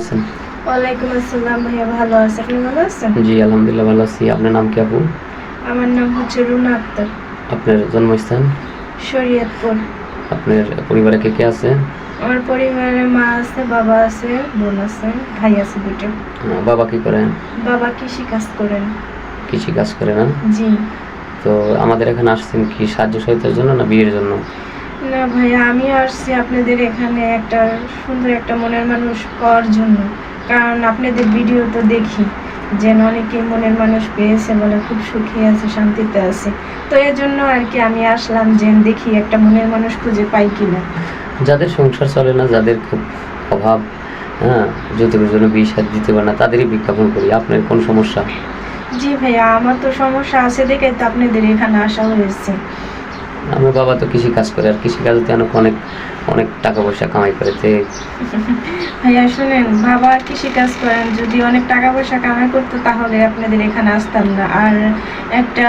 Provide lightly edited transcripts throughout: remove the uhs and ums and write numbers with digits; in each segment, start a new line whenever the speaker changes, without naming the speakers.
আছেন?
ওয়ালাইকুম আসসালাম ভাইয়া, ভালো আছি। আপনি ভালো আছেন?
জি আলহামদুলিল্লাহ ভালো আছি। আপনার নাম কি আপু?
আমার নাম হচ্ছে রুনা আক্তার।
আপনার জন্মস্থান?
শরীয়তপুর।
আপনার পরিবারে কে কে আছে?
আমার পরিবারে মা আছে, বাবা আছে, বোন আছে, ভাই আছে দুটো।
বাবা কি করেন?
বাবা কৃষি কাজ করেন।
কৃষি কাজ করে না?
জি।
তো আমাদের এখানে আসছেন কি সাহায্য সহায়তার জন্য না বিয়ের জন্য?
না ভাইয়া, আমি আসছি আপনাদের এখানে একটা সুন্দর একটা মনের মানুষ পাওয়ার জন্য। কারণ আপনাদের ভিডিও তো দেখি যেন অনেকে মনের মানুষ পেয়েছে, বলে খুব সুখী আছে, শান্তিতে আছে। তো এর জন্য আর কি আমি আসলাম যে দেখি একটা মনের মানুষ খুঁজে পাই কিনা।
যাদের সংসার চলে না, যাদের খুব অভাব, যৌতুকের জন্য বিয়ে শাদী দিতে পারে না, তাদেরই বিজ্ঞাপন করি। আপনার কোন সমস্যা?
জি ভাইয়া, আমার তো সমস্যা আছে দেখে তো আপনাদের এখানে আসা হয়েছে।
আমার বাবা তো কৃষি কাজ করে, আর কৃষি কাজে তো অনেক অনেক টাকা পয়সা কামাই করে।
ভাইয়া শুনেন, বাবা কৃষি কাজ করেন, যদি অনেক টাকা পয়সা কামাই করতো তাহলে আপনাদের এখানে আসতাম না। আর একটা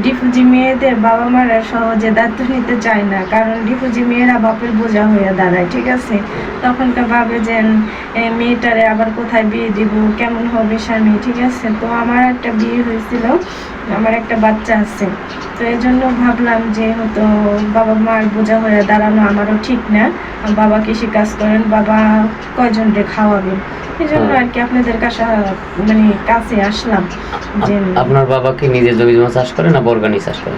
ডিফুজি মেয়েদের বাবা মারা সহজে দায়িত্ব নিতে চায় না, কারণ ডিফুজি মেয়েরা বাপের বোঝা হয়ে দাঁড়ায়, ঠিক আছে? তখনকার ভাবে যে মেয়েটারে আবার কোথায় বিয়ে দিব, কেমন হবে স্বামী, ঠিক আছে? তো আমার একটা বিয়ে হয়েছিল, আমার একটা বাচ্চা আছে। তো এই জন্য ভাবলাম যে হয়তো বাবা মার বোঝা হয়ে দাঁড়ানো আমারও ঠিক না। বাবা কৃষি কাজ করেন, বাবা কয়জনকে খাওয়াবেন, এই জন্য আর কি আপনাদের কাছে আসলাম। যে
আপনার বাবা কি নিজের জমি জমা চাষ করে না বর্গানি চাষ করে?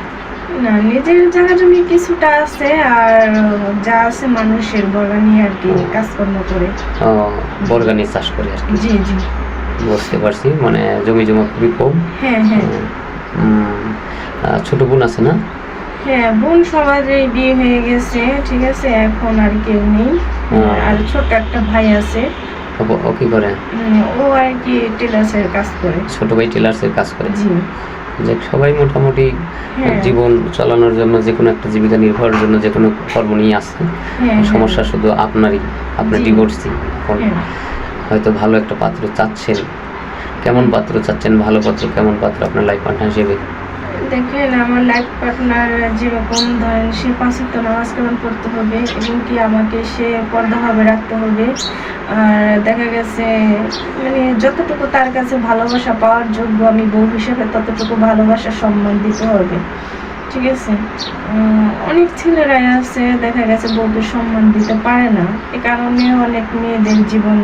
না, নিজের জায়গা জমি কিছুটা আছে, আর যা আছে মানুষের বর্গানি আর কি কাজকর্ম করে।
বর্গানি চাষ করে আর কি।
জি জি,
বুঝতে পারছি, মানে জমি জমা খুবই কম।
হ্যাঁ হ্যাঁ।
ছোট বোন আছে না?
হ্যাঁ, বোন সবারই বিয়ে হয়ে গেছে, ঠিক আছে, এখন আর কেউ নেই। আর ছোট একটা ভাই আছে।
ও কি করে?
ও আর কি টেলার্সের কাজ করে।
ছোট ভাই টেলার্সের কাজ করে।
জি।
সবাই মোটামুটি জীবন চালানোর জন্য, যে কোনো একটা জীবিকা নির্বাহের জন্য যে কোনো কর্ম নিয়ে আসছে। সমস্যা শুধু আপনারই, আপনার ডিভোর্সি। হয়তো ভালো একটা পাত্র চাচ্ছেন। কেমন পাত্র চাচ্ছেন? ভালো পাত্র, কেমন পাত্র আপনার লাইফ পার্টনার হিসেবে?
দেখেন, আমার লাইফ পার্টনার যেরকম, ধরেন সে 5 ওয়াক্ত নামাজ কালাম পড়তে হবে, এবং কি আমাকে সে পর্দাভাবে রাখতে হবে। আর দেখা গেছে যতটুকু তার কাছে ভালোবাসা পাওয়ার যোগ্য আমি বউ হিসেবে, ততটুকু ভালোবাসা সম্মান দিতে হবে, ঠিক আছে? অনেক ছেলেরাই আছে দেখা গেছে বউকে সম্মান দিতে পারে না, এ কারণে অনেক মেয়েদের জীবন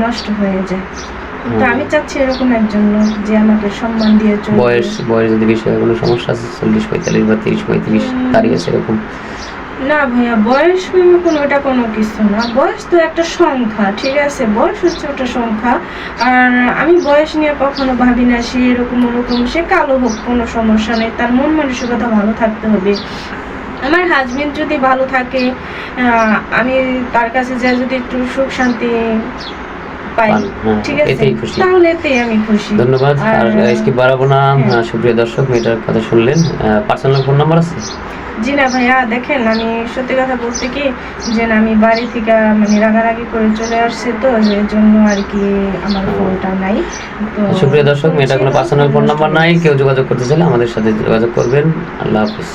নষ্ট হয়ে যায়। তো আমি চাচ্ছি এরকম একজন লোক যে আমাকে সম্মান দিয়ে চলবে।
বয়স যদি বিষয়ে কোনো সমস্যা আছে? 40, 45 বা 30, 35 তারই আছে এরকম?
না ভাইয়া, বয়স কোনো কিছু না। বয়স তো একটা সংখ্যা, ঠিক আছে? বয়স হচ্ছে একটা সংখ্যা। আর আমি বয়স নিয়ে কখনো ভাবি না সে এরকম ওরকম, সে কালো হোক, কোনো সমস্যা নেই, তার মন মানসিকতা ভালো থাকতে হবে। আমার হাজবেন্ড যদি ভালো থাকে, আমি তার কাছে যাই, যদি একটু সুখ শান্তি পাই, ঠিক আছে, তাহলে এতেই আমি খুশি।
ধন্যবাদ। আর স্কিপ বাড়াবো না। সুপ্রিয় দর্শক, মেয়েটার কথা শুনলেন। পার্সোনাল ফোন নাম্বার আছে?
জি না ভাইয়া, দেখেন আমি সত্যি কথা বলতে কি, যে আমি বাড়ি থেকে রাগারাগি করে চলে আসছে, তো এর জন্য আর কি আমার ফোনটা নাই। তো
সুপ্রিয় দর্শক, মেয়েটার কোনো পার্সোনাল ফোন নাম্বার নাই। কেউ যোগাযোগ করতে চাইলে আমাদের সাথে যোগাযোগ করবেন। আল্লাহ হাফিজ।